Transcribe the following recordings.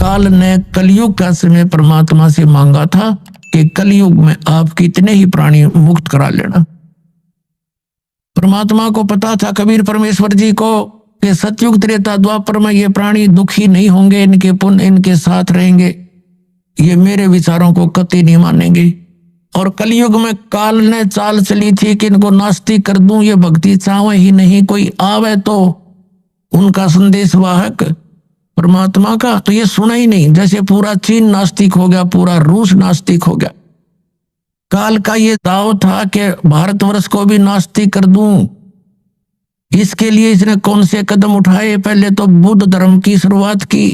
काल ने कलयुग का समय परमात्मा से मांगा था कि कलयुग में आप कितने ही प्राणी मुक्त करा लेना। परमात्मा को पता था कबीर परमेश्वर जी को कि सतयुग त्रेता द्वापर में ये प्राणी दुखी नहीं होंगे, इनके पुण्य इनके साथ रहेंगे, ये मेरे विचारों को कतई नहीं मानेंगे। और कलयुग में काल ने चाल चली थी कि इनको नास्तिक कर दूं, ये भक्ति चाहे ही नहीं, कोई आवे तो उनका संदेश वाहक परमात्मा का तो ये सुना ही नहीं। जैसे पूरा चीन नास्तिक हो गया, पूरा रूस नास्तिक हो गया। काल का ये दाव था कि भारतवर्ष को भी नास्तिक कर दूं। इसके लिए इसने कौन से कदम उठाए? पहले तो बुद्ध धर्म की शुरुआत की।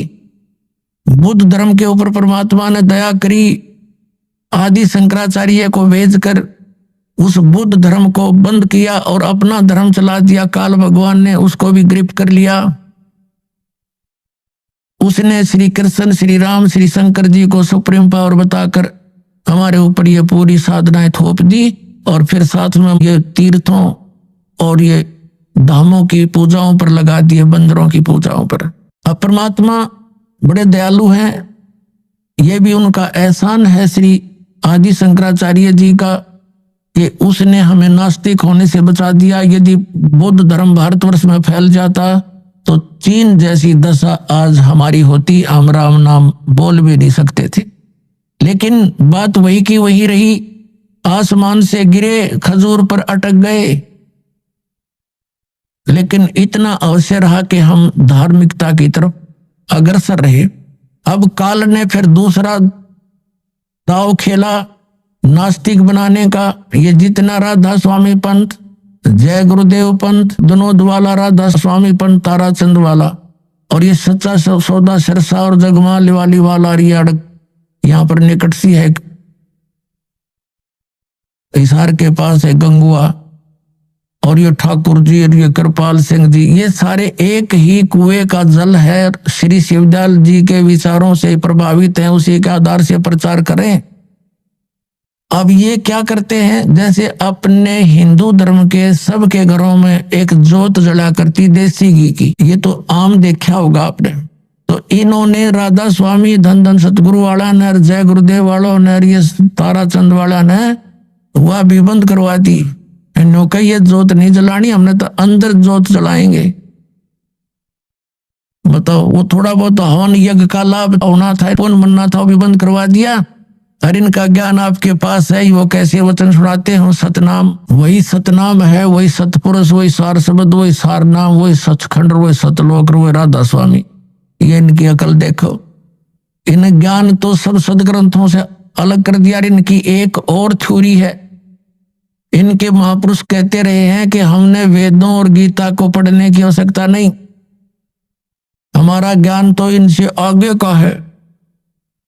बुद्ध धर्म के ऊपर परमात्मा ने दया करी, आदि शंकराचार्य को भेजकर उस बुद्ध धर्म को बंद किया और अपना धर्म चला दिया। काल भगवान ने उसको भी गिरफ्त कर लिया। उसने श्री कृष्ण, श्री राम, श्री शंकर जी को सुप्रीम पावर बताकर हमारे ऊपर ये पूरी साधनाएं थोप दी और फिर साथ में ये तीर्थों और ये धामों की पूजाओं पर लगा दिए, बंदरों की पूजाओं पर। अब परमात्मा बड़े दयालु हैं, ये भी उनका एहसान है श्री आदि शंकराचार्य जी का कि उसने हमें नास्तिक होने से बचा दिया। यदि बौद्ध धर्म भारतवर्ष में फैल जाता तो चीन जैसी दशा आज हमारी होती, हम राम नाम बोल भी नहीं सकते थे। लेकिन बात वही की वही रही, आसमान से गिरे, खजूर पर अटक गए। लेकिन इतना अवश्य रहा कि हम धार्मिकता की तरफ अग्रसर रहे। अब काल ने फिर दूसरा दाव खेला नास्तिक बनाने का। ये जितना राधा स्वामी पंथ, जय गुरुदेव पंथ, विनोद वाला, राधा स्वामी पंथ, ताराचंद वाला, और ये सच्चा सौदा सिरसा और जगमाल वाली वाला रियाड़क यहाँ पर निकट सी है, हिसार के पास है गंगुआ, और ये ठाकुर जी और ये कृपाल सिंह जी, ये सारे एक ही कुएं का जल है। श्री शिवदयाल जी के विचारों से प्रभावित हैं, उसी के आधार से प्रचार करें। अब ये क्या करते हैं, जैसे अपने हिंदू धर्म के सबके घरों में एक जोत जला करती देसी घी की, ये तो आम देखा होगा आपने। तो इन्होंने राधा स्वामी, धन धन सतगुरु वाला ने, जय गुरुदेव वालों ने, ये ताराचंद वाला ने वह भी बंद करवा दी। इन्हों का ये जोत नहीं जलानी, हमने तो अंदर जोत जलाएंगे। बताओ, वो थोड़ा बहुत हवन यज्ञ का लाभ होना था, पुण्य बनना था, वो भी बंद करवा दिया। और इनका ज्ञान आपके पास है, वो कैसे वचन सुनाते हैं, सतनाम, वही सतनाम है, वही सतपुरुष, वही सार शब्द, वही सार नाम, वही सचखंड, वही सतलोक, वही राधा स्वामी। ये इनकी अकल देखो। इन ज्ञान तो सब सदग्रंथों से अलग कर दिया। इनकी एक और थ्योरी है। इनके महापुरुष कहते रहे हैं कि हमने वेदों और गीता को पढ़ने की आवश्यकता नहीं, हमारा ज्ञान तो इनसे आगे का है।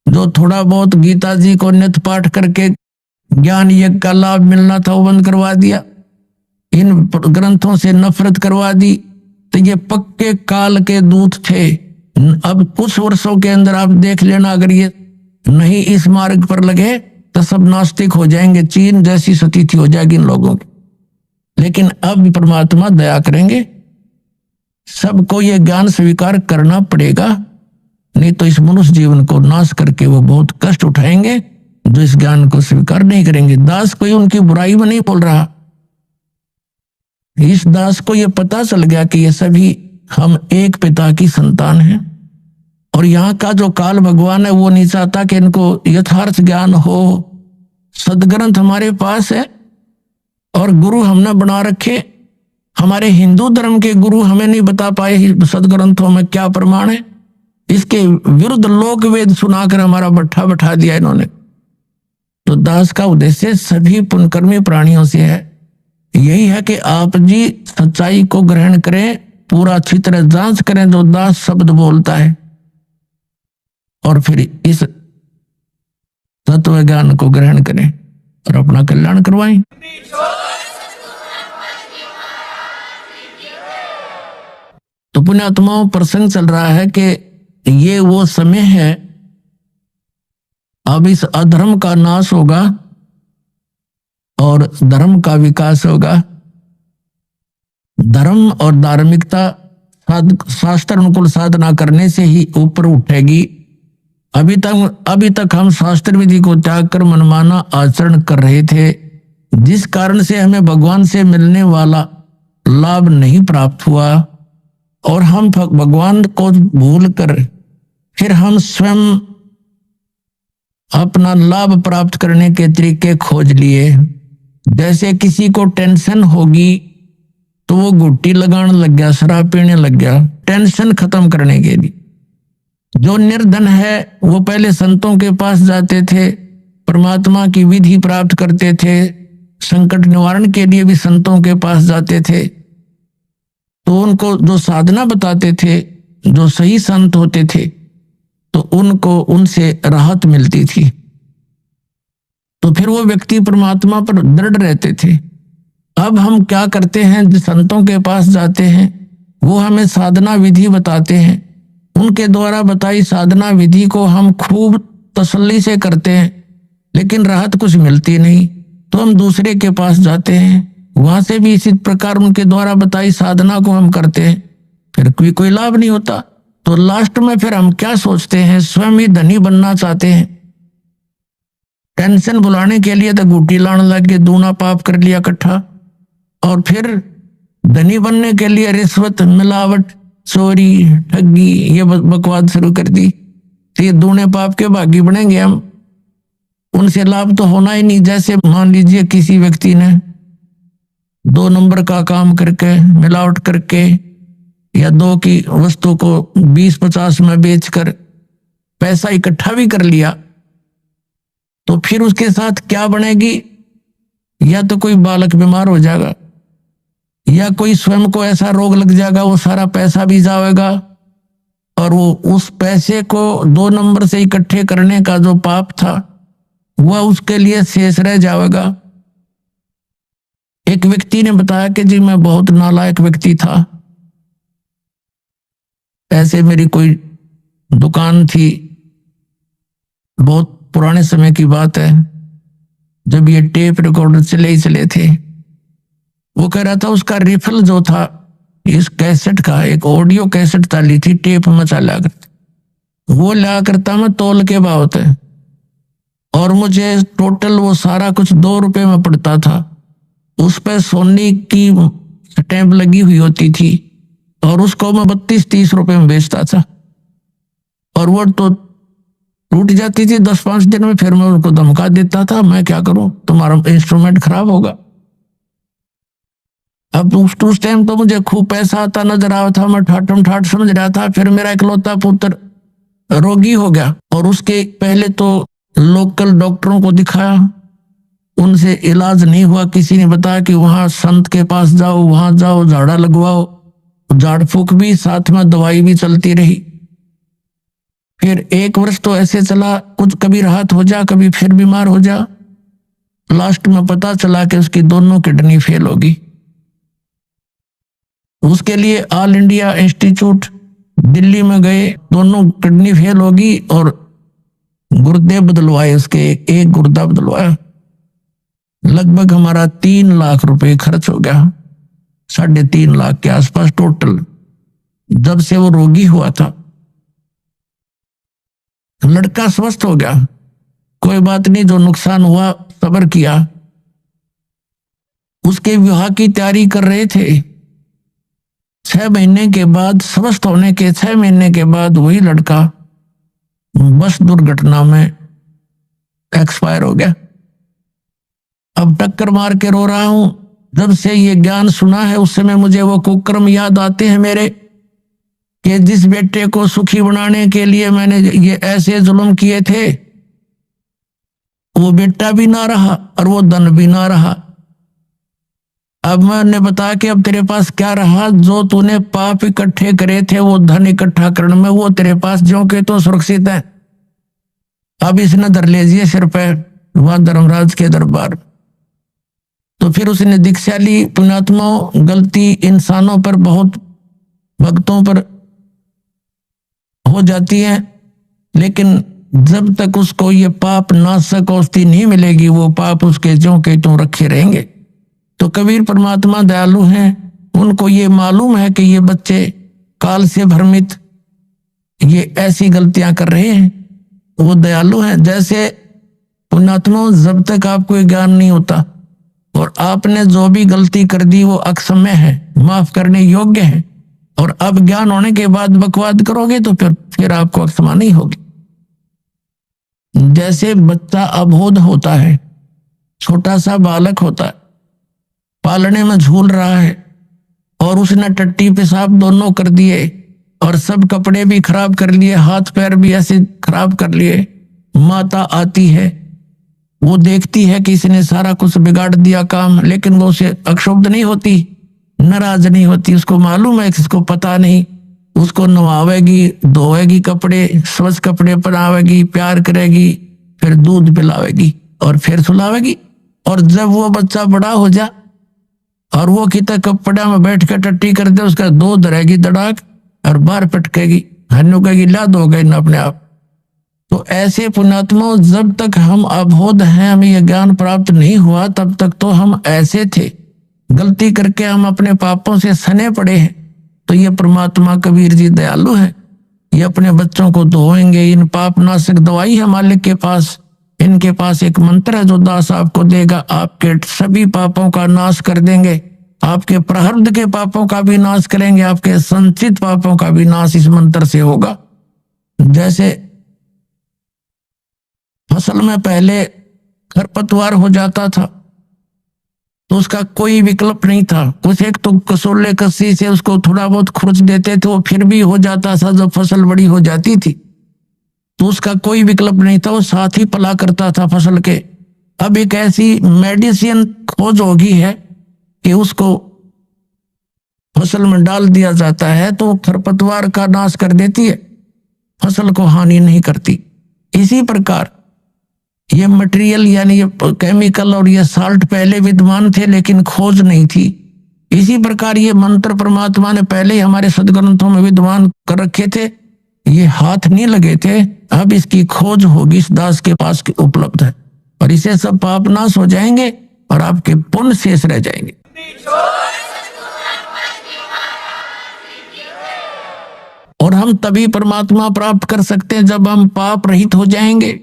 जो थोड़ा बहुत गीता जी को नित्य पाठ करके ज्ञान यज्ञ का लाभ मिलना था, वो बंद करवा दिया। इन ग्रंथों से नफरत करवा दी। तो ये पक्के काल के दूत थे। अब कुछ वर्षों के अंदर आप देख लेना, अगर ये नहीं इस मार्ग पर लगे तो सब नास्तिक हो जाएंगे, चीन जैसी स्थिति हो जाएगी इन लोगों की। लेकिन अब परमात्मा दया करेंगे, सबको ये ज्ञान स्वीकार करना पड़ेगा, नहीं तो इस मनुष्य जीवन को नाश करके वो बहुत कष्ट उठाएंगे जो इस ज्ञान को स्वीकार नहीं करेंगे। दास कोई उनकी बुराई में नहीं बोल रहा, इस दास को ये पता चल गया कि ये सभी हम एक पिता की संतान हैं। और यहाँ का जो काल भगवान है वो नहीं चाहता कि इनको यथार्थ ज्ञान हो। सदग्रंथ हमारे पास है और गुरु हमने बना रखे। हमारे हिंदू धर्म के गुरु हमें नहीं बता पाए सदग्रंथों में क्या प्रमाण है, इसके विरुद्ध लोक वेद सुनाकर हमारा बट्ठा बैठा दिया इन्होंने। तो दास का उद्देश्य सभी पुण्यकर्मी प्राणियों से है, यही है कि आप जी सच्चाई को ग्रहण करें, पूरा अच्छी तरह जांच करें जो दास शब्द बोलता है, और फिर इस तत्व ज्ञान को ग्रहण करें और अपना कल्याण करवाएं। तो पुण्यात्माओं, प्रसंग चल रहा है कि ये वो समय है, अब इस अधर्म का नाश होगा और धर्म का विकास होगा। धर्म और धार्मिकता शास्त्र अनुकूल साधना करने से ही ऊपर उठेगी। अभी तक हम शास्त्र विधि को त्याग कर मनमाना आचरण कर रहे थे, जिस कारण से हमें भगवान से मिलने वाला लाभ नहीं प्राप्त हुआ, और हम भगवान को भूल कर फिर हम स्वयं अपना लाभ प्राप्त करने के तरीके खोज लिए। जैसे किसी को टेंशन होगी तो वो गुट्टी लगाने लग गया, शराब पीने लग गया, टेंशन खत्म करने के लिए। जो निर्धन है वो पहले संतों के पास जाते थे, परमात्मा की विधि प्राप्त करते थे, संकट निवारण के लिए भी संतों के पास जाते थे, तो उनको जो साधना बताते थे, जो सही संत होते थे, तो उनको उनसे राहत मिलती थी। तो फिर वो व्यक्ति परमात्मा पर दृढ़ रहते थे। अब हम क्या करते हैं, जो संतों के पास जाते हैं वो हमें साधना विधि बताते हैं, उनके द्वारा बताई साधना विधि को हम खूब तसल्ली से करते हैं, लेकिन राहत कुछ मिलती नहीं, तो हम दूसरे के पास जाते हैं, वहां से भी इसी प्रकार उनके द्वारा बताई साधना को हम करते हैं, फिर कोई लाभ नहीं होता। तो लास्ट में फिर हम क्या सोचते हैं, स्वयं ही धनी बनना चाहते हैं। टेंशन भुलाने के लिए तो गुटी लाने लग के दूना पाप कर लिया इकट्ठा, और फिर धनी बनने के लिए रिश्वत, मिलावट, चोरी, ठगी, ये बकवास शुरू कर दी, तो ये दूने पाप के भागी बनेंगे हम। उनसे लाभ तो होना ही नहीं। जैसे मान लीजिए किसी व्यक्ति ने 2 नंबर का काम करके, मिलावट करके, या 2 की वस्तु को 20-50 में बेचकर पैसा इकट्ठा भी कर लिया, तो फिर उसके साथ क्या बनेगी, या तो कोई बालक बीमार हो जाएगा, या कोई स्वयं को ऐसा रोग लग जाएगा, वो सारा पैसा भी जाएगा, और वो उस पैसे को 2 नंबर से इकट्ठे करने का जो पाप था वह उसके लिए शेष रह जाएगा। एक व्यक्ति ने बताया कि जी मैं बहुत नालायक व्यक्ति था, ऐसे मेरी कोई दुकान थी, बहुत पुराने समय की बात है, जब ये टेप रिकॉर्डर चले थे। वो कह रहा था उसका रिफल जो था इस कैसेट का, एक ऑडियो कैसेट डाली थी, टेप में चला करता, वो ला करता मैं तौल के भाव थे, और मुझे टोटल वो सारा कुछ 2 रुपए में पड़ता था। उस पर सोनी की स्टैंप लगी हुई होती थी, और उसको मैं 32-30 रुपए में बेचता था, और वो तो टूट जाती थी 10-5 दिन में। फिर मैं उनको धमका देता था, मैं क्या करूं, तुम्हारा इंस्ट्रूमेंट खराब होगा। अब उस टाइम तो मुझे खूब पैसा आता नजर आ रहा था, मैं ठाठम ठाठ समझ रहा था। फिर मेरा इकलौता पुत्र रोगी हो गया, और उसके पहले तो लोकल डॉक्टरों को दिखाया, उनसे इलाज नहीं हुआ। किसी ने बताया कि वहां संत के पास जाओ, वहां जाओ, झाड़ा लगवाओ, झाड़ फूक भी साथ में दवाई भी चलती रही। फिर 1 वर्ष तो ऐसे चला, कुछ कभी राहत हो जा, कभी फिर बीमार हो जा। लास्ट में पता चला कि उसकी दोनों किडनी फेल होगी। उसके लिए ऑल इंडिया इंस्टीट्यूट दिल्ली में गए, दोनों किडनी फेल होगी, और गुर्दे बदलवाए, उसके एक गुर्दा बदलवाया। लगभग हमारा 3 लाख रुपए खर्च हो गया, 3.5 लाख के आसपास टोटल, जब से वो रोगी हुआ था। लड़का स्वस्थ हो गया, कोई बात नहीं, जो नुकसान हुआ सब्र किया। उसके विवाह की तैयारी कर रहे थे, 6 महीने के बाद, स्वस्थ होने के 6 महीने के बाद वही लड़का बस दुर्घटना में एक्सपायर हो गया। अब टक्कर मार के रो रहा हूं। जब से ये ज्ञान सुना है उस समय मुझे वो कुकर्म याद आते हैं मेरे, कि जिस बेटे को सुखी बनाने के लिए मैंने ये ऐसे जुल्म किए थे, वो बेटा भी ना रहा और वो धन भी ना रहा। अब मैंने बताया कि अब तेरे पास क्या रहा, जो तूने पाप इकट्ठे करे थे वो धन इकट्ठा करने में, वो तेरे पास ज्यों के तो सुरक्षित है। अब इसने धर लीजिए सिर पे वहां धर्मराज के दरबार। तो फिर उसने दीक्षा ली। पुण्यात्माओं, गलती इंसानों पर, बहुत भक्तों पर हो जाती है, लेकिन जब तक उसको ये पाप नाशक औषधि नहीं मिलेगी, वो पाप उसके ज्यों के त्यों रखे रहेंगे। तो कबीर परमात्मा दयालु हैं, उनको ये मालूम है कि ये बच्चे काल से भ्रमित ये ऐसी गलतियां कर रहे हैं, वो दयालु हैं। जैसे पुण्यात्मा, जब तक आपको ज्ञान नहीं होता और आपने जो भी गलती कर दी वो अक्षम्य है, माफ करने योग्य है, और अब ज्ञान होने के बाद बकवाद करोगे तो फिर आपको क्षमा नहीं होगी। जैसे बच्चा अबोध होता है, छोटा सा बालक होता है, पालने में झूल रहा है और उसने टट्टी पेशाब दोनों कर दिए और सब कपड़े भी खराब कर लिए, हाथ पैर भी ऐसे खराब कर लिए। माता आती है, वो देखती है कि इसने सारा कुछ बिगाड़ दिया काम, लेकिन वो उसे अक्षुब्ध नहीं होती, नाराज नहीं होती। उसको मालूम है कि इसको पता नहीं, उसको नवावेगी, धोएगी कपड़े, स्वच्छ कपड़े पहनावेगी, प्यार करेगी, फिर दूध पिलावेगी और फिर सुलावेगी। और जब वो बच्चा बड़ा हो जा और वो कितना कपड़ा में बैठ कर टट्टी कर दे, उसका दूध रहेगी दड़ाक और बाहर पटकेगी, हन्नू कहेगी ला दो गई ना अपने आप। तो ऐसे पुण्यात्मा, जब तक हम अबोध हैं, हमें यह ज्ञान प्राप्त नहीं हुआ, तब तक तो हम ऐसे थे, गलती करके हम अपने पापों से सने पड़े हैं। तो ये परमात्मा कबीर जी दयालु हैं, ये अपने बच्चों को धोएंगे। इन पाप नाशक दवाई है मालिक के पास, इनके पास एक मंत्र है जो दास आपको देगा, आपके सभी पापों का नाश कर देंगे, आपके प्रारब्ध के पापों का भी नाश करेंगे, आपके संचित पापों का भी नाश इस मंत्र से होगा। जैसे फसल में पहले खरपतवार हो जाता था तो उसका कोई विकल्प नहीं था, कुछ एक तो कसोले कस्सी से उसको थोड़ा बहुत खुरच देते थे, वो फिर भी हो जाता था। जब फसल बड़ी हो जाती थी तो उसका कोई विकल्प नहीं था, वो साथ ही पला करता था फसल के। अब एक ऐसी मेडिसिन खोज होगी है कि उसको फसल में डाल दिया जाता है तो खरपतवार का नाश कर देती है, फसल को हानि नहीं करती। इसी प्रकार ये मटेरियल यानी ये केमिकल और ये साल्ट पहले विद्यमान थे लेकिन खोज नहीं थी। इसी प्रकार ये मंत्र परमात्मा ने पहले ही हमारे सदग्रंथों में विद्यमान कर रखे थे, ये हाथ नहीं लगे थे। अब इसकी खोज होगी, इस दास के पास उपलब्ध है, और इसे सब पाप नाश हो जाएंगे और आपके पुण्य शेष रह जाएंगे। और हम तभी परमात्मा प्राप्त कर सकते हैं जब हम पाप रहित हो जाएंगे।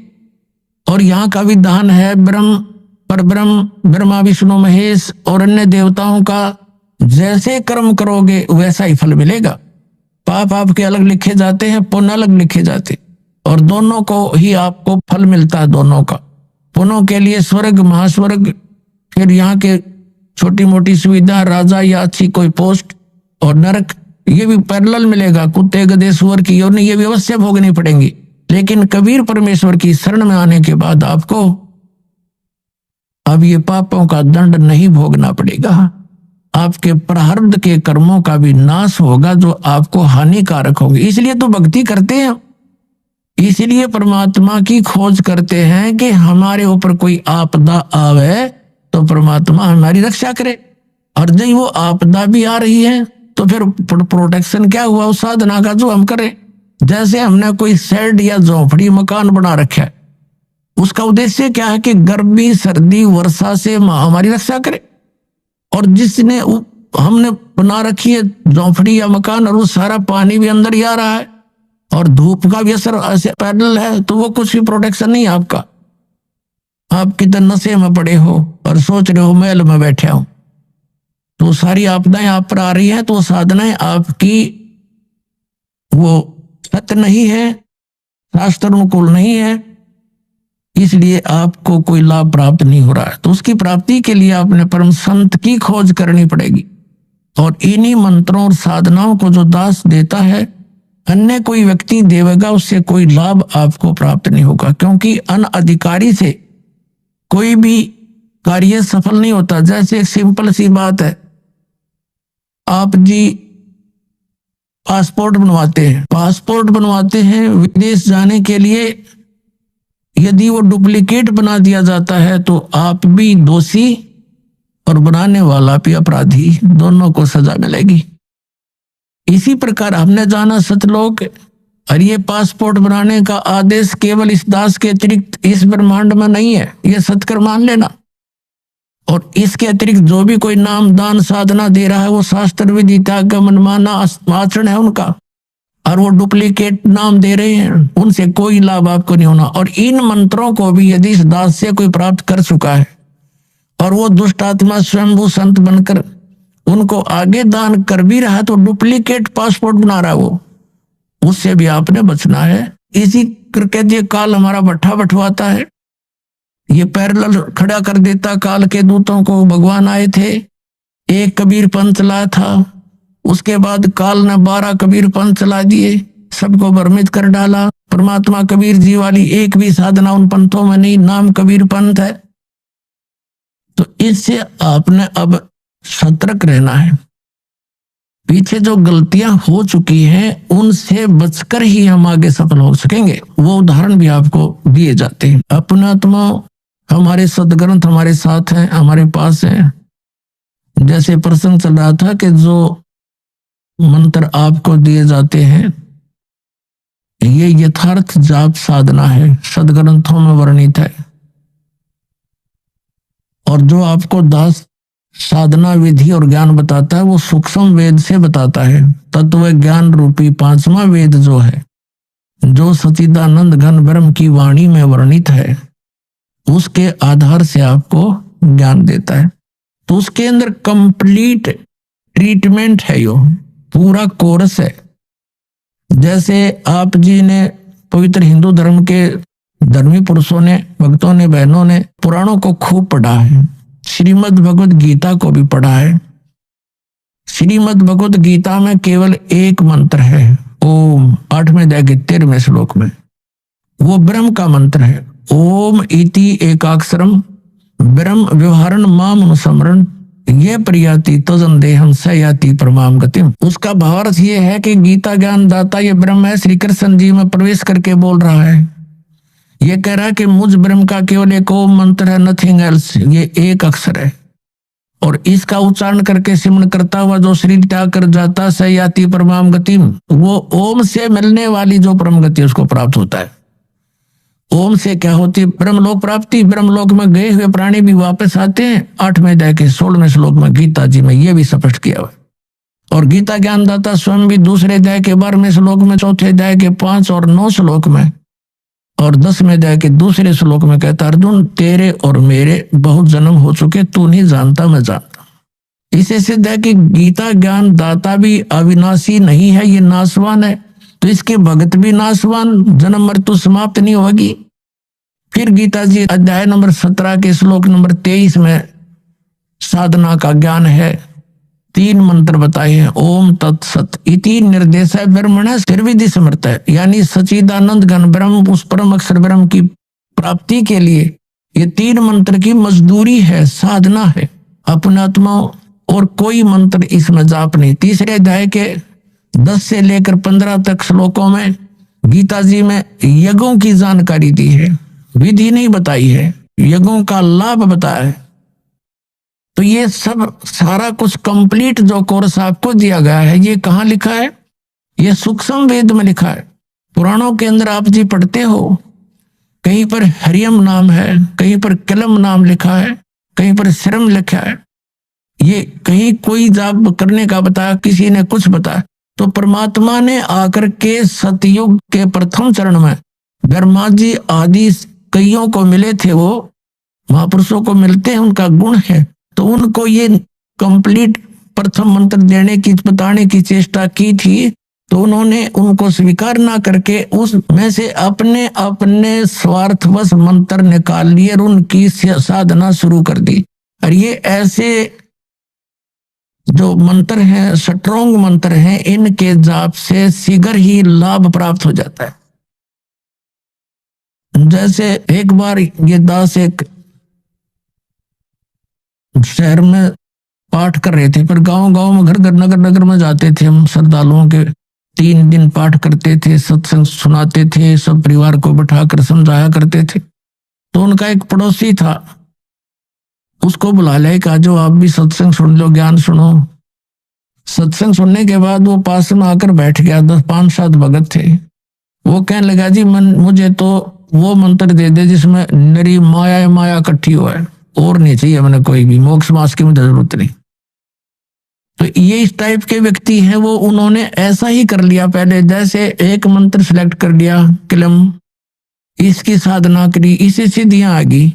और यहाँ का विधान है ब्रह्म परब्रह्म ब्रह्मा विष्णु महेश और अन्य देवताओं का जैसे कर्म करोगे वैसा ही फल मिलेगा। पाप आपके अलग लिखे जाते हैं, पुण्य अलग लिखे जाते, और दोनों को ही आपको फल मिलता है। दोनों का पुण्यों के लिए स्वर्ग महास्वर्ग, फिर यहाँ के छोटी मोटी सुविधा, राजा या अच्छी कोई पोस्ट, और नरक ये भी पैरेलल मिलेगा। कुत्ते गधे सुअर की योनि ये भी अवश्य भोगनी पड़ेंगी, लेकिन कबीर परमेश्वर की शरण में आने के बाद आपको अब ये पापों का दंड नहीं भोगना पड़ेगा। आपके प्रारब्ध के कर्मों का भी नाश होगा जो आपको हानिकारक होंगे। इसलिए तो भक्ति करते हैं, इसलिए परमात्मा की खोज करते हैं कि हमारे ऊपर कोई आपदा आवे तो परमात्मा हमारी रक्षा करे। और जब वो आपदा भी आ रही है तो फिर प्रोटेक्शन क्या हुआ उस साधना का जो हम करें। जैसे हमने कोई शेड या झोपड़ी मकान बना रखा है, उसका उद्देश्य क्या है कि गर्मी सर्दी वर्षा से हमारी रक्षा करे। और जिसने हमने बना रखी है झोपड़ी या मकान और वो सारा पानी भी अंदर ही आ रहा है और धूप का भी असर ऐसे पैदल है, तो वो कुछ भी प्रोटेक्शन नहीं है आपका। आप कितने नशे में पड़े हो और सोच रहे हो महल में बैठे हो, तो सारी आपदाएं आप पर आ रही हैं, तो साधनाएं आपकी वो सत्य नहीं है, शास्त्र अनुकूल नहीं है, इसलिए आपको कोई लाभ प्राप्त नहीं हो रहा है। तो उसकी प्राप्ति के लिए आपने परम संत की खोज करनी पड़ेगी। और इन्हीं मंत्रों और साधनाओं को जो दास देता है, अन्य कोई व्यक्ति देवेगा, उससे कोई लाभ आपको प्राप्त नहीं होगा, क्योंकि अनअधिकारी से कोई भी कार्य सफल नहीं होता। जैसे एक सिंपल सी बात है, आप जी पासपोर्ट बनवाते हैं विदेश जाने के लिए, यदि वो डुप्लीकेट बना दिया जाता है तो आप भी दोषी और बनाने वाला भी अपराधी, दोनों को सजा मिलेगी। इसी प्रकार हमने जाना सतलोक, और ये पासपोर्ट बनाने का आदेश केवल इस दास के अतिरिक्त इस ब्रह्मांड में नहीं है, ये सत्कर मान लेना। और इसके अतिरिक्त जो भी कोई नाम दान साधना दे रहा है वो शास्त्र विदिता का मनमाना आचरण है उनका। और वो डुप्लीकेट नाम दे रहे हैं, उनसे कोई लाभ आपको नहीं होना। और इन मंत्रों को भी यदि इस दास से कोई प्राप्त कर चुका है और वो दुष्ट आत्मा स्वयंभू संत बनकर उनको आगे दान कर भी रहा है तो डुप्लीकेट पासपोर्ट बना रहा है वो, उससे भी आपने बचना है। इसी करके ये काल हमारा भट्ठा बंटवाता है, ये पैरेलल खड़ा कर देता। काल के दूतों को भगवान आए थे, एक कबीर पंथ लाया था, उसके बाद काल ने 12 कबीर पंथ चला दिए, सबको भ्रमित कर डाला। परमात्मा कबीर जी वाली एक भी साधना उन पंथों में नहीं, नाम कबीर पंथ है। तो इससे आपने अब सतर्क रहना है। पीछे जो गलतियां हो चुकी हैं उनसे बचकर ही हम आगे सफल हो सकेंगे। वो उदाहरण भी आपको दिए जाते हैं। अपनात्मा हमारे सदग्रंथ हमारे साथ हैं, हमारे पास हैं। जैसे प्रसंग चल रहा था कि जो मंत्र आपको दिए जाते हैं ये यथार्थ जाप साधना है, सदग्रंथों में वर्णित है। और जो आपको दास साधना विधि और ज्ञान बताता है वो सूक्ष्म वेद से बताता है। तत्व ज्ञान रूपी 5वां वेद जो है, जो सच्चिदानंद घन ब्रह्म की वाणी में वर्णित है, उसके आधार से आपको ज्ञान देता है। तो उसके अंदर कंप्लीट ट्रीटमेंट है, यो पूरा कोर्स है। जैसे आप जी ने पवित्र हिंदू धर्म के धर्मी पुरुषों ने, भक्तों ने, बहनों ने पुराणों को खूब पढ़ा है, श्रीमद् भगवत गीता को भी पढ़ा है। श्रीमद् भगवत गीता में केवल एक मंत्र है, ओम, 8वें अध्याय के 13वें श्लोक में, वो ब्रह्म का मंत्र है। ओम इति एकाक्षरम ब्रह्म व्यवहारण माम अनुस्मरण ये प्रयाति तजन देहम स याति परमाम गतिम। उसका भावार्थ ये है कि गीता ज्ञान दाता ये ब्रह्म है, श्री कृष्ण जी में प्रवेश करके बोल रहा है। ये कह रहा है कि मुझ ब्रह्म का केवल एक ओम मंत्र है, नथिंग एल्स, ये एक अक्षर है। और इसका उच्चारण करके सिमरण करता हुआ जो शरीर त्याग कर जाता स याति परमाम गतिम, वो ओम से मिलने वाली जो परम गति उसको प्राप्त होता है। ओम से क्या होती है? ब्रह्मलोक प्राप्ति। ब्रह्मलोक में गए हुए प्राणी भी वापस आते हैं। 8वें अध्याय के 16वें श्लोक में गीता जी में ये भी स्पष्ट किया हुआ है। और गीता ज्ञानदाता स्वयं भी 2 अध्याय के 12वें श्लोक में, 4थे अध्याय के 5 और 9 श्लोक में और 10वें अध्याय के 2 श्लोक में कहता, अर्जुन तेरे और मेरे बहुत जन्म हो चुके, तू नहीं जानता मैं जानता। इसे सिद्ध है कि गीता ज्ञान दाता भी अविनाशी नहीं है, ये नाशवान है। तो इसके भगत भी नाशवान, जन्म मृत्यु समाप्त नहीं होगी। फिर गीता जी अध्याय नंबर 17 के श्लोक नंबर 23 में साधना का ज्ञान है। 3 मंत्र बताए हैं, ओम तत्सत इति निर्देश ब्रह्मण त्रिविधि समर्थ है, यानी सच्चिदानंद घन ब्रह्म, उस परम अक्षर ब्रह्म की प्राप्ति के लिए ये 3 मंत्र की मजदूरी है, साधना है। अपनात्मा और कोई मंत्र इसमें जाप नहीं। 3रे अध्याय के 10 से लेकर 15 तक श्लोकों में गीता जी में यज्ञों की जानकारी दी है, विधि नहीं बताई है, यज्ञों का लाभ बताया है। तो ये सब सारा कुछ कंप्लीट जो कोर्स आपको दिया गया है, ये कहाँ लिखा है? ये सूक्ष्म वेद में लिखा है। पुराणों के अंदर आप जी पढ़ते हो, कहीं पर हरियम नाम है, कहीं पर कलम नाम लिखा है, कहीं पर श्रम लिखा है। ये कहीं कोई जाप करने का बताया, किसी ने कुछ बताया। तो परमात्मा ने आकर के सतयुग के प्रथम चरण में ब्रह्मा जी आदि कईयों को मिले थे, वो महापुरुषों को मिलते हैं, उनका गुण है। तो उनको ये कंप्लीट प्रथम मंत्र देने की, बताने की चेष्टा की थी। तो उन्होंने उनको स्वीकार ना करके उसमें से अपने अपने स्वार्थवश मंत्र निकाल लिए और उनकी साधना शुरू कर दी। और ये ऐसे जो मंत्र हैं, स्ट्रॉन्ग मंत्र हैं, इनके जाप से शीघ्र ही लाभ प्राप्त हो जाता है। जैसे एक बार ये दास एक शहर में पाठ कर रहे थे, पर गांव गांव में, घर घर, नगर नगर में जाते थे हम श्रद्धालुओं के। 3 दिन पाठ करते थे, सत्संग सुनाते थे, सब परिवार को बिठाकर समझाया करते थे। तो उनका एक पड़ोसी था, उसको बुला लिया, कहा जो आप भी सत्संग सुन लो, ज्ञान सुनो। सत्संग सुनने के बाद वो पास में आकर बैठ गया। 5-7 भगत थे। वो कहने लगा, जी मुझे तो वो मंत्र दे दे जिसमें नरी माया माया इकट्ठी हो है, और नहीं चाहिए मैंने कोई भी, मोक्ष मास की मुझे जरूरत नहीं। तो ये इस टाइप के व्यक्ति हैं, वो उन्होंने ऐसा ही कर लिया। पहले जैसे एक मंत्र सिलेक्ट कर लिया, किलम, इसकी साधना करी, इसी सिद्धियां आ गई,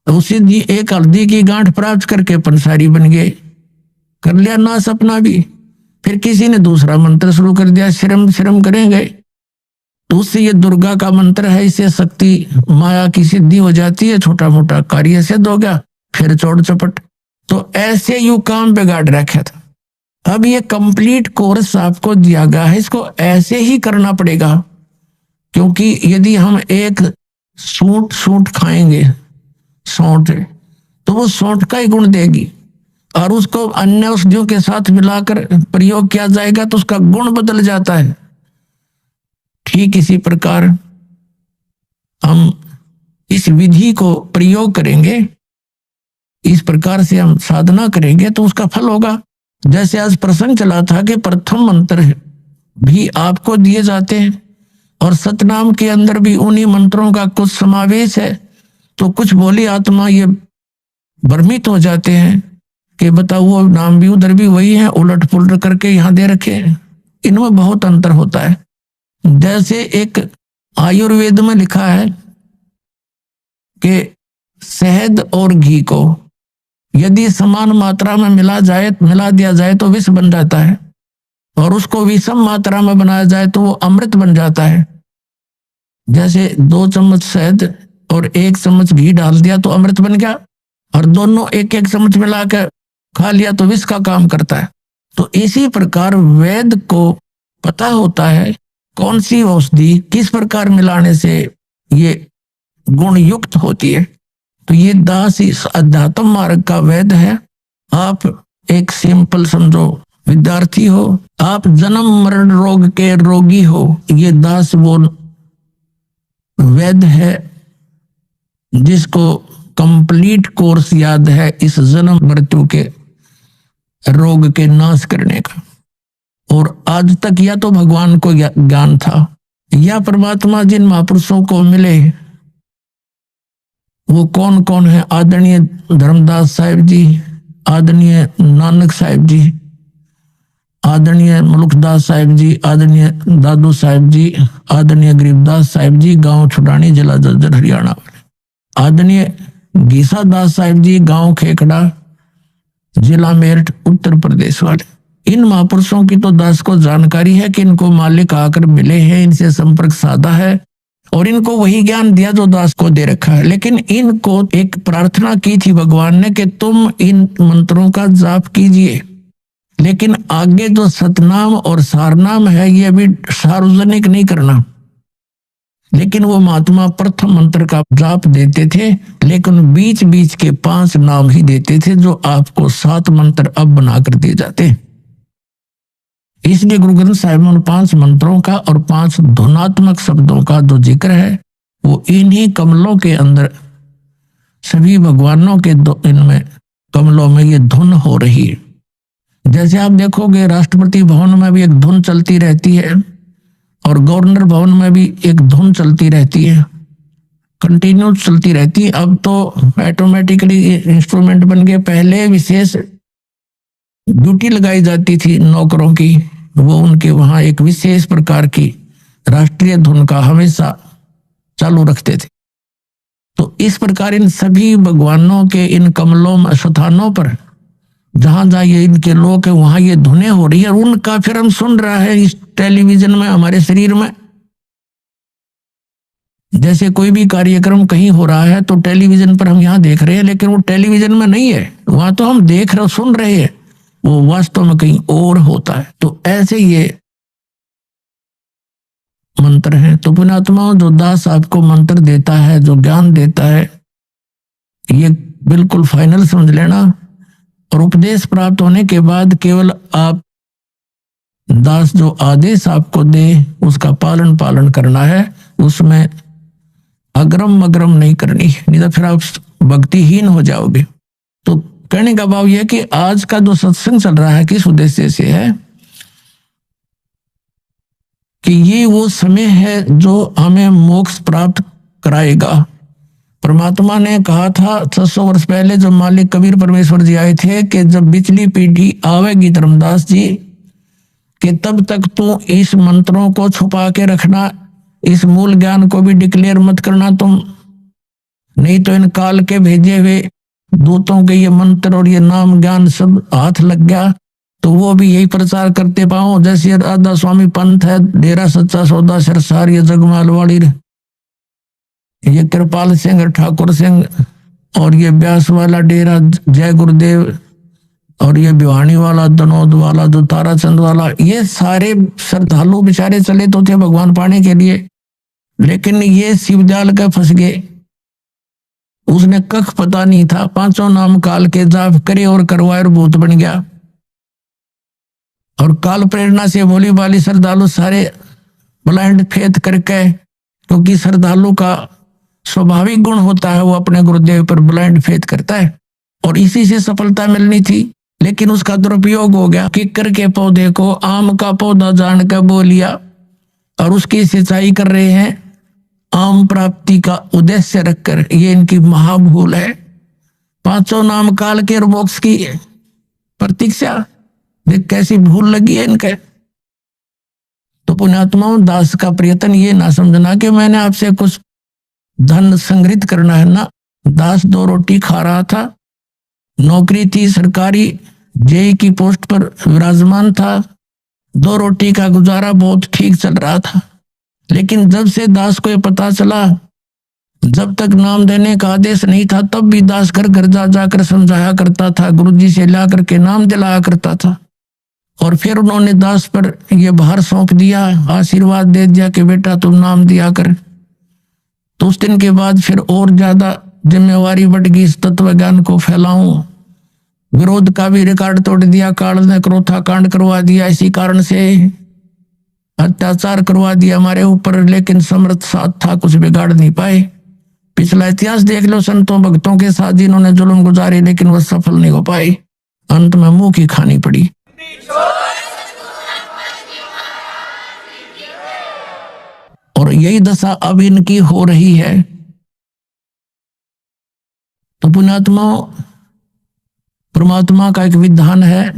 तो सिद्धि एक हल्दी की गांठ प्राप्त करके पंसारी बन गए, कर लिया नाश अपना भी। फिर किसी ने दूसरा मंत्र शुरू कर दिया, श्रम श्रम करेंगे, तो उससे ये दुर्गा का मंत्र है, इससे शक्ति माया की सिद्धि हो जाती है, छोटा मोटा कार्य सिद्ध हो गया, फिर चौड़ चपट। तो ऐसे यू काम बिगाड़ रखा था। अब ये कंप्लीट कोर्स आपको दिया गया है, इसको ऐसे ही करना पड़ेगा, क्योंकि यदि हम एक सूट खाएंगे, सौंठ, तो वो सौंठ का ही गुण देगी, और उसको अन्य औषधियों के साथ मिलाकर प्रयोग किया जाएगा तो उसका गुण बदल जाता है। ठीक इसी प्रकार हम इस विधि को प्रयोग करेंगे, इस प्रकार से हम साधना करेंगे तो उसका फल होगा। जैसे आज प्रसंग चला था कि प्रथम मंत्र भी आपको दिए जाते हैं, और सतनाम के अंदर भी उन्हीं मंत्रों का कुछ समावेश है। तो कुछ भोली आत्मा ये भ्रमित हो जाते हैं कि बताओ वो नाम भी उधर भी वही है, उलट पुलट करके यहाँ दे रखे हैं। इनमें बहुत अंतर होता है। जैसे एक आयुर्वेद में लिखा है कि शहद और घी को यदि समान मात्रा में मिला दिया जाए तो विष बन जाता है, और उसको विषम मात्रा में बनाया जाए तो वो अमृत बन जाता है। जैसे 2 चम्मच शहद और 1 चम्मच घी डाल दिया तो अमृत बन गया, और दोनों 1-1 चम्मच मिलाकर खा लिया तो विष का काम करता है। तो इसी प्रकार वेद को पता होता है कौन सी औषधि किस प्रकार मिलाने से ये गुण युक्त होती है। तो ये दास इस अध्यात्म मार्ग का वेद है। आप एक सिंपल समझो विद्यार्थी हो, आप जन्म मरण रोग के रोगी हो, ये दास वो वेद है जिसको कंप्लीट कोर्स याद है इस जन्म मृत्यु के रोग के नाश करने का। और आज तक या तो भगवान को ज्ञान था, या परमात्मा जिन महापुरुषों को मिले वो कौन कौन है, आदरणीय धर्मदास साहिब जी, आदरणीय नानक साहिब जी, आदरणीय मुलुकदास साहिब जी, आदरणीय दादू साहिब जी, आदरणीय गरीबदास साहिब जी, गांव छुड़ानी, जिला जर्जर, हरियाणा वाले, आदरणीय गीसा दास साहिब जी, गांव खेकड़ा, जिला मेरठ, उत्तर प्रदेश वाले। इन महापुरुषों की तो दास को जानकारी है कि इनको मालिक आकर मिले हैं, इनसे संपर्क साधा है, और इनको वही ज्ञान दिया जो दास को दे रखा है। लेकिन इनको एक प्रार्थना की थी भगवान ने कि तुम इन मंत्रों का जाप कीजिए, लेकिन आगे जो सतनाम और सारनाम है ये अभी सार्वजनिक नहीं करना। लेकिन वो महात्मा प्रथम मंत्र का जाप देते थे, लेकिन बीच बीच के 5 नाम ही देते थे, जो आपको 7 मंत्र अब बनाकर दिए जाते हैं। इसलिए गुरु ग्रंथ साहिब में 5 मंत्रों का और 5 धुनात्मक शब्दों का जो जिक्र है वो इन्हीं कमलों के अंदर, सभी भगवानों के इनमें कमलों में ये धुन हो रही है। जैसे आप देखोगे राष्ट्रपति भवन में भी एक धुन चलती रहती है, और गवर्नर भवन में भी एक धुन चलती रहती है, कंटिन्यू चलती रहती है। अब तो ऑटोमेटिकली इंस्ट्रूमेंट बन गए। पहले विशेष ड्यूटी लगाई जाती थी नौकरों की, वो उनके वहां एक विशेष प्रकार की राष्ट्रीय धुन का हमेशा चालू रखते थे। तो इस प्रकार इन सभी भगवानों के इन कमलों में स्थानों पर जहां जहां ये इनके लोग है वहां ये धुनें हो रही है, और उनका फिर हम सुन रहा है इस टेलीविजन में, हमारे शरीर में। जैसे कोई भी कार्यक्रम कहीं हो रहा है तो टेलीविजन पर हम यहाँ देख रहे हैं, लेकिन वो टेलीविजन में नहीं है, वहां तो हम देख रहे सुन रहे हैं, वो वास्तव में कहीं और होता है। तो ऐसे ये मंत्र है। तो पुण्यात्माओं, जो दास आपको मंत्र देता है, जो ज्ञान देता है, ये बिल्कुल फाइनल समझ लेना। और उपदेश प्राप्त होने के बाद केवल आप दास जो आदेश आपको दे उसका पालन करना है, उसमें अग्रम मग्रम नहीं करनी, नहीं तो फिर आप भक्तिहीन हो जाओगे। तो कहने का भाव यह कि आज का जो सत्संग चल रहा है किस उद्देश्य से है कि ये वो समय है जो हमें मोक्ष प्राप्त कराएगा। परमात्मा ने कहा था 600 वर्ष पहले जब मालिक कबीर परमेश्वर जी आए थे कि जब पिछली पीढ़ी आवेगी धर्मदास जी कि तब तक तू इस मंत्रों को छुपा के रखना, इस मूल ज्ञान को भी डिक्लेयर मत करना तुम, नहीं तो इन काल के भेजे हुए दूतों के ये मंत्र और ये नाम ज्ञान सब हाथ लग गया तो वो भी यही प्रचार करते पाओ। जैसे राधा स्वामी पंथ है, डेरा सच्चा सौदा सिरसार, ये जगमालवाड़ी, ये कृपाल सिंह ठाकुर सिंह, और ये ब्यास वाला डेरा जय गुरुदेव, और ये भिवानी वाला दनौद वाला जो ताराचंद वाला, ये सारे श्रद्धालु बेचारे चले तो थे भगवान पाने के लिए, लेकिन ये शिवजाल का फंस गए। उसने कख पता नहीं था, पांचों नाम काल के जाप करे और करवाए और भूत बन गया। और काल प्रेरणा से भोली भाली श्रद्धालु सारे ब्लाइंड फेथ करके, क्योंकि श्रद्धालु का स्वाभाविक गुण होता है वो अपने गुरुदेव पर ब्लाइंड फेथ करता है, और इसी से सफलता मिलनी थी, लेकिन उसका दुरुपयोग हो गया। किक्कर के पौधे को आम का पौधा जान कर बो लिया और उसकी सिंचाई कर रहे हैं आम प्राप्ति का उद्देश्य रखकर। ये इनकी महाभूल है। पांचों नाम काल के मोक्ष की प्रतीक्षा, देख कैसी भूल लगी है इनके। तो पुण्यात्माओं, दास का प्रयत्न ये ना समझना कि मैंने आपसे कुछ धन संग्रहित करना है ना। दास 2 रोटी खा रहा था, नौकरी थी सरकारी, जेई की पोस्ट पर विराजमान था, 2 रोटी का गुजारा बहुत ठीक चल रहा था। लेकिन जब से दास को ये पता चला, जब तक नाम देने का आदेश नहीं था तब भी दास घर घर जा जाकर समझाया करता था, गुरुजी से ला करके नाम दिलाया करता था। और फिर उन्होंने दास पर यह भार सौंप दिया, आशीर्वाद दे दिया कि बेटा तुम नाम दिया कर। तो उस दिन के बाद फिर और ज्यादा जिम्मेवारी बढ़ गई, इस तत्व ज्ञान को फैलाऊं। विरोध का भी रिकॉर्ड तोड़ दिया, काल ने क्रोथा कांड करवा दिया, इसी कारण से अत्याचार करवा दिया हमारे ऊपर, लेकिन समर्थ साथ था, कुछ बिगाड़ नहीं पाए। पिछला इतिहास देख लो संतों भक्तों के साथ जिन्होंने जुल्म गुजारे, लेकिन वह सफल नहीं हो पाए, अंत में मुंह की खानी पड़ी। और यही दशा अब इनकी हो रही है। तो पुण्यात्मा, परमात्मा का एक विधान है,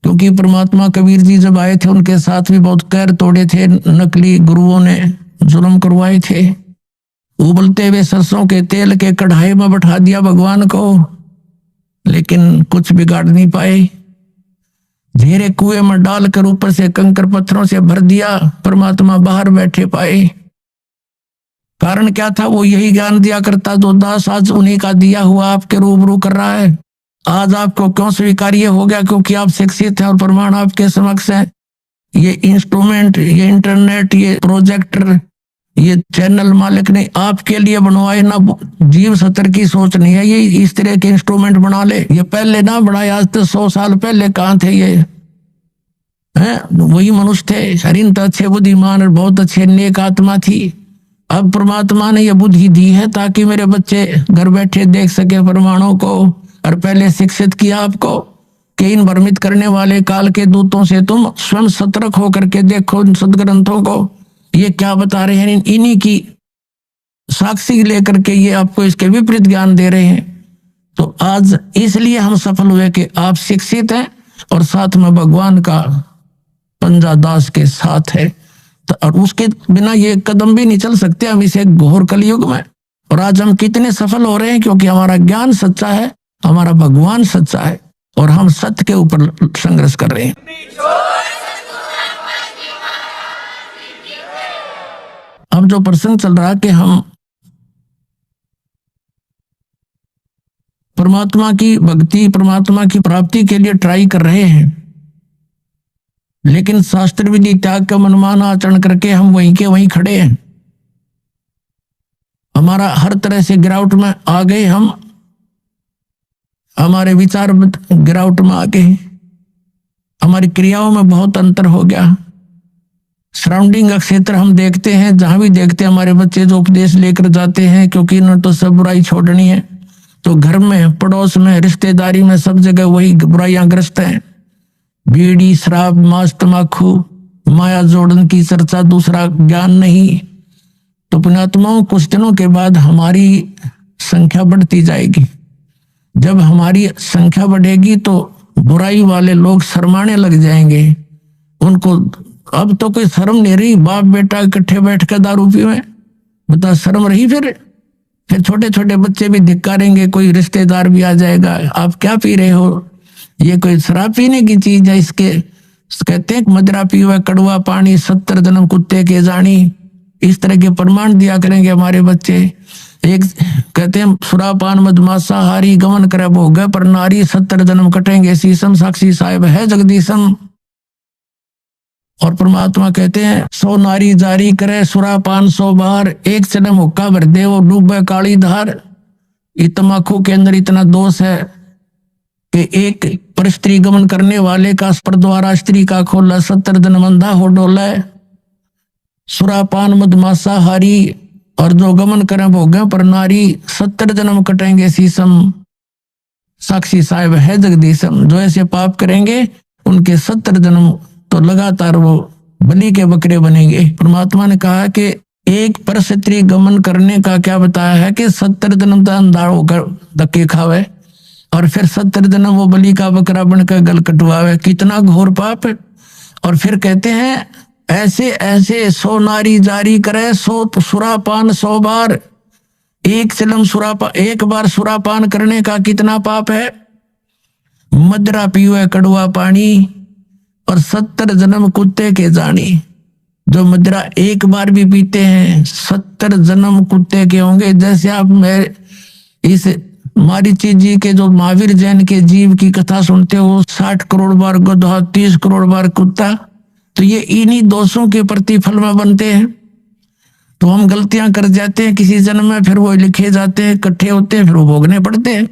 क्योंकि परमात्मा कबीर जी जब आए थे उनके साथ भी बहुत कैर तोड़े थे, नकली गुरुओं ने जुल्म करवाए थे। उबलते हुए सरसों के तेल के कढ़ाई में बैठा दिया भगवान को, लेकिन कुछ बिगाड़ नहीं पाए। घेरे कुएं में डालकर ऊपर से कंकर पत्थरों से भर दिया, परमात्मा बाहर बैठे पाए। कारण क्या था? वो यही ज्ञान दिया करता जो दास आज उन्हीं का दिया हुआ आपके रूबरू कर रहा है। आज आपको क्यों स्वीकार्य हो गया? क्योंकि आप शिक्षित हैं और प्रमाण आपके समक्ष है। ये इंस्ट्रूमेंट, ये इंटरनेट, ये प्रोजेक्टर, ये चैनल मालिक ने आपके लिए बनवाए ना। जीव सत्र की सोच नहीं है ये इस तरह के इंस्ट्रूमेंट बना ले। ये पहले ना बनाए, आज तो 100 साल पहले कहाँ थे ये? हैं? वही मनुष्य थे। हरिन तो अच्छे बुद्धिमान और बहुत अच्छे नेक आत्मा थी। अब परमात्मा ने यह बुद्धि दी है ताकि मेरे बच्चे घर बैठे देख सके प्रमाणों को, और पहले शिक्षित किया आपको कि इन भ्रमित करने वाले काल के दूतों से तुम स्वयं सतर्क होकर के देखो इन सदग्रंथों को, ये क्या बता रहे हैं। इन्हीं की साक्षी लेकर के ये आपको इसके विपरीत ज्ञान दे रहे हैं। तो आज इसलिए हम सफल हुए कि आप शिक्षित हैं और साथ में भगवान का पंजा दास के साथ है। तो और उसके बिना ये कदम भी नहीं चल सकते हम इसे घोर कलयुग में। और आज हम कितने सफल हो रहे हैं? क्योंकि हमारा ज्ञान सच्चा है, हमारा भगवान सच्चा है, और हम सत्य के ऊपर संघर्ष कर रहे हैं। अब जो प्रसंग चल रहा है कि हम परमात्मा की भक्ति, परमात्मा की प्राप्ति के लिए ट्राई कर रहे हैं, लेकिन शास्त्र विधि त्याग का मनमाना आचरण करके हम वहीं के वहीं खड़े हैं। हमारा हर तरह से गिरावट में आ गए, हम हमारे विचार गिरावट में आ गए, हमारी क्रियाओं में बहुत अंतर हो गया। सराउंडिंग का क्षेत्र हम देखते हैं, जहां भी देखते हैं हमारे बच्चे जो उपदेश लेकर जाते हैं, क्योंकि इन्होंने तो सब बुराई छोड़नी है। तो घर में, पड़ोस में, रिश्तेदारी में, सब जगह वही बुराइयां ग्रस्त हैं। बीड़ी, शराब, मांस, तमाकू, माया जोड़न की चर्चा, दूसरा ज्ञान नहीं। तो पुण्यात्माओं कुछ दिनों के बाद हमारी संख्या बढ़ती जाएगी। जब हमारी संख्या बढ़ेगी तो बुराई वाले लोग शर्माने लग जाएंगे। उनको अब तो कोई शर्म नहीं रही, बाप बेटा इकट्ठे बैठ कर दारू पीवे, बता शर्म रही? फिर छोटे छोटे बच्चे भी धिक्कारेंगे, कोई रिश्तेदार भी आ जाएगा, आप क्या पी रहे हो, ये कोई शराब पीने की चीज है? इसके कहते हैं मदिरा पीवे कड़वा पानी 70 जन्म कुत्ते के जानी। इस तरह के प्रमाण दिया करेंगे हमारे बच्चे। एक कहते हैं सुरापान मदमासा हारी गमन करे भोग पर नारी 70 जन्म कटेंगे शीशम साक्षी साहिब है जगदीशम। और परमात्मा कहते हैं 100 नारी जारी करे सुरापान 100 बार, एक जन्म हुक्का भर दे वो डूबे काली धार। ये तम्बाकू के अंदर इतना दोष है कि एक पर स्त्री गमन करने वाले का पर द्वारा स्त्री का खोला 70 जन्म अंधा हो डोला। सुरापान मदमासा हारी और जो गमन करें भोगे पर नारी 70 जन्म कटेंगे शीशम साक्षी साहिब है जगदीशम। जो ऐसे पाप करेंगे उनके 70 जन्म तो लगातार वो बलि के बकरे बनेंगे। परमात्मा ने कहा कि एक पर स्त्री गमन करने का क्या बताया है कि 70 जन्म तो अंधा होकर धक्के खावे और फिर 70 जन्म वो बलि का बकरा बनकर गल कटवावे। कितना घोर पाप। और फिर कहते हैं ऐसे ऐसे 100 नारी जारी करे 100 सुरापान 100 बार। एक जन्म एक बार सुरापान करने का कितना पाप है? मदरा पीवे कड़वा पानी और 70 जन्म कुत्ते के जानी। जो मदरा एक बार भी पीते हैं 70 जन्म कुत्ते के होंगे। जैसे आप मैं इस मारीची जी के जो महावीर जैन के जीव की कथा सुनते हो, 60 करोड़ बार गधा 30 करोड़ बार कुत्ता, तो ये इन्हीं दोषों के प्रतिफल में बनते हैं। तो हम गलतियां कर जाते हैं किसी जन्म में, फिर वो लिखे जाते हैं, इकट्ठे होते हैं, फिर वो भोगने पड़ते हैं।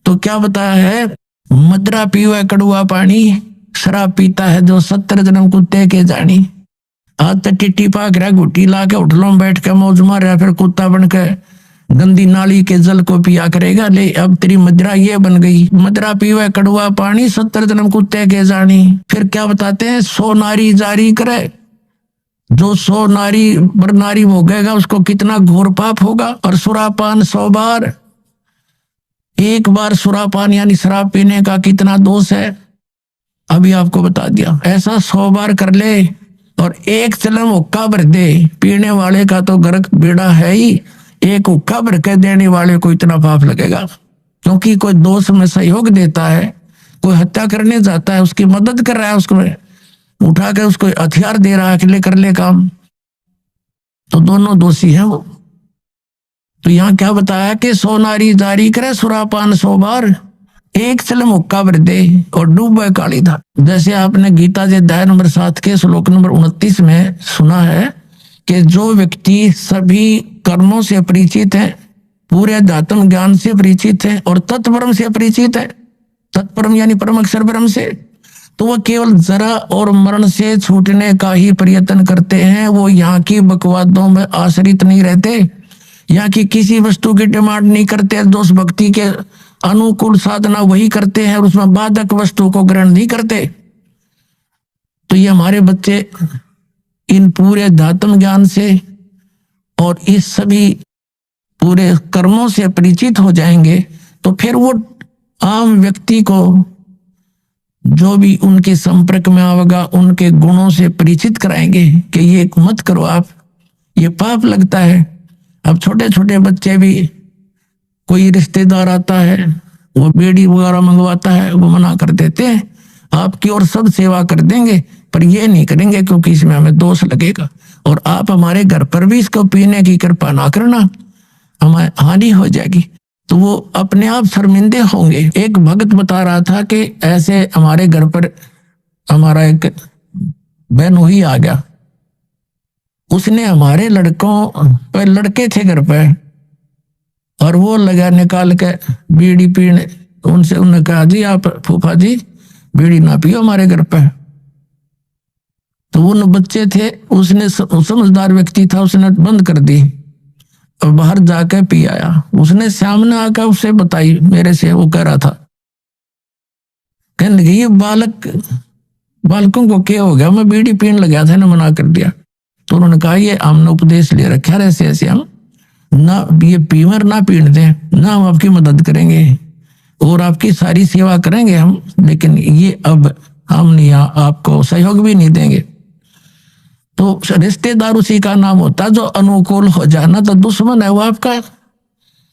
तो क्या बताया है? मदरा पीवे कड़वा पानी, शराब पीता है जो 70 जन्म कुत्ते के जानी। आज तो टिट्टी पाक रहा घुट्टी ला के होटलों में बैठ के मौज मार रहा, फिर कुत्ता बन के गंदी नाली के जल को पिया करेगा। ले अब तेरी मदरा ये बन गई, मदरा पीवे कड़वा पानी 70 जन्म कुत्ते के जानी। फिर क्या बताते हैं? 100 नारी जारी करे। जो 100 नारी पर नारी भोगेगा उसको कितना घोर पाप होगा। और सुरापान 100 बार, एक बार सुरापान यानी शराब पीने का कितना दोष है अभी आपको बता दिया। ऐसा 100 बार कर ले और एक चलम हुक्का भर दे, पीने वाले का तो गर्क बेड़ा है ही, एक हुक्का भर के देने वाले को इतना पाप लगेगा। क्योंकि कोई दोष में सहयोग देता है, कोई हत्या करने जाता है, उसकी मदद कर रहा है, उसको उठा के उसको हथियार दे रहा है कि ले कर ले काम, तो दोनों दोषी हैं वो। तो यहाँ क्या बताया कि 100 नारी जारी करे सुरापान 100 बार, एक चलम हुक्का भर दे और डूबे काली धार। जैसे आपने गीता जी अध्याय नंबर 7 के श्लोक नंबर 29 में सुना है कि जो व्यक्ति सभी कर्मों से परिचित है, पूरे अध्यात्म ज्ञान से परिचित है और तत्परम से परिचित है, तत्परम यानी परम अक्षर ब्रह्म से, तो वह केवल जरा और मरण से छूटने का ही प्रयत्न करते हैं। वो यहाँ की बकवादों में आश्रित नहीं रहते, यहाँ की किसी वस्तु की डिमांड नहीं करते, दोष भक्ति के अनुकूल साधना वही करते हैं और उसमें बाधक वस्तु को ग्रहण नहीं करते। तो ये हमारे बच्चे इन पूरे अध्यात्म ज्ञान से और इस सभी पूरे कर्मों से परिचित हो जाएंगे, तो फिर वो आम व्यक्ति को जो भी उनके संपर्क में आएगा उनके गुणों से परिचित कराएंगे कि ये मत करो आप, ये पाप लगता है। अब छोटे छोटे बच्चे भी, कोई रिश्तेदार आता है वो बेड़ी वगैरह मंगवाता है, वो मना कर देते हैं, आपकी और सब सेवा कर देंगे पर ये नहीं करेंगे क्योंकि इसमें हमें दोष लगेगा, और आप हमारे घर पर भी इसको पीने की कृपा ना करना, हमें हानि हो जाएगी। तो वो अपने आप शर्मिंदे होंगे। एक भक्त बता रहा था कि ऐसे हमारे घर पर हमारा एक बहनोई आ गया, उसने हमारे लड़कों पर, लड़के थे घर पे, और वो लगा निकाल के बीड़ी पीने, उनसे उन्होंने कहा जी आप फूफा जी बीड़ी ना पियो हमारे घर पे। तो उन बच्चे थे, उसने समझदार व्यक्ति था, उसने बंद कर दी और बाहर जाकर पी आया। उसने सामने आकर उससे बताई मेरे से, वो कह रहा था, कहने लगे ये बालकों को क्या हो गया, मैं बीड़ी पीने लगा था ना, मना कर दिया। तो उन्होंने कहा ये हमने उपदेश ले रखा है, ऐसे ऐसे हम ना ये पीवर ना पीने दें, ना हम आपकी मदद करेंगे और आपकी सारी सेवा करेंगे हम, लेकिन ये अब हम नहीं आपको सहयोग भी नहीं देंगे। तो रिश्तेदार उसी का नाम होता जो अनुकूल हो जाना, तो दुश्मन है वो आपका।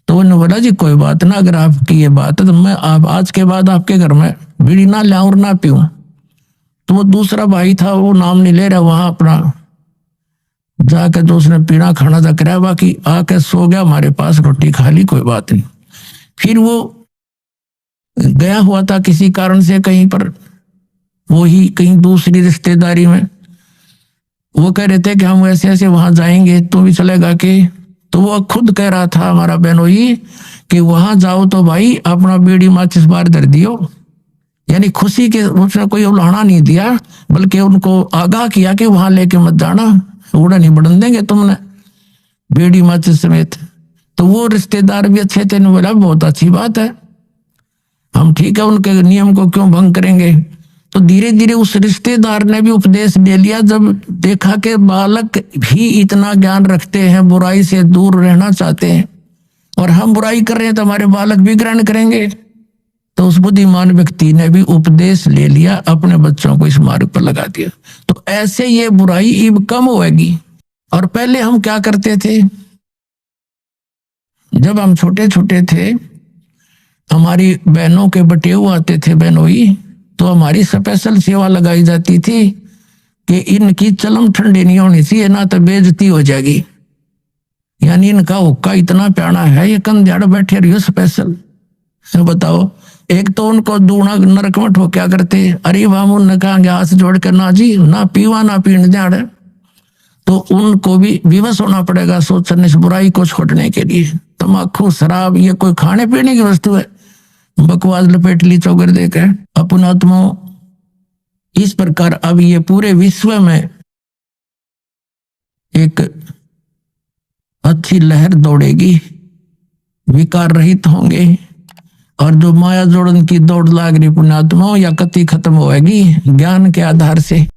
तो उन्होंने बोला जी कोई बात ना, अगर आपकी ये बात है तो मैं आप आज के बाद आपके घर में बीड़ी ना लाऊं और ना पीऊं। तो वो दूसरा भाई था, वो नाम नहीं ले रहा, वहां अपना जाकर जो उसने पीना खाना था कराया, बाकी आके सो गया हमारे पास, रोटी खा ली, कोई बात नहीं। फिर वो गया हुआ था किसी कारण से कहीं पर, वो ही कहीं दूसरी रिश्तेदारी में, वो कह रहे थे कि हम ऐसे ऐसे वहां जाएंगे, तो भी चलेगा कि? तो वो खुद कह रहा था हमारा बहनोई कि वहां जाओ तो भाई अपना बीड़ी माचिस बाहर धर दियो, यानी खुशी के उसने कोई उल्हाना नहीं दिया, बल्कि उनको आगाह किया कि वहां लेके मत जाना, उड़ा नहीं बढ़न देंगे तुमने बीड़ी माचिस समेत। तो वो रिश्तेदार भी अच्छे थे, बोला बहुत अच्छी बात है, हम ठीक है, उनके नियम को क्यों भंग करेंगे। तो धीरे धीरे उस रिश्तेदार ने भी उपदेश ले लिया, जब देखा कि बालक भी इतना ज्ञान रखते हैं, बुराई से दूर रहना चाहते हैं, और हम बुराई कर रहे हैं तो हमारे बालक भी ग्रहण करेंगे। तो उस बुद्धिमान व्यक्ति ने भी उपदेश ले लिया, अपने बच्चों को इस मार्ग पर लगा दिया। तो ऐसे ये बुराई अब कम होगी। और पहले हम क्या करते थे, जब हम छोटे छोटे थे, हमारी बहनों के बटेऊ आते थे बहनोई, तो हमारी स्पेशल सेवा लगाई जाती थी कि इनकी चलम ठंडी नहीं होनी चाहिए, ना तो बेइज्जती हो जाएगी, यानी इनका हुक्का इतना प्यारा है, ये कंध्याड़ बैठे रहियो स्पेशल। बताओ, एक तो उनको दूना नरक में ठोक्या करते, अरे हम उनने कहा हाथ जोड़ कर ना जी, ना पीवा ना पीने जाड़े, तो उनको भी विवश होना पड़ेगा सोचने से बुराई को छोड़ने के लिए। तम्बाकू शराब ये कोई खाने पीने की वस्तु है, बकवास लपेट ली चौगर देकर अपन आत्मा। इस प्रकार अब ये पूरे विश्व में एक अच्छी लहर दौड़ेगी, विकार रहित होंगे, और जो माया जोड़न की दौड़ लाग रही पुण्यात्माओं या कति खत्म होएगी ज्ञान के आधार से।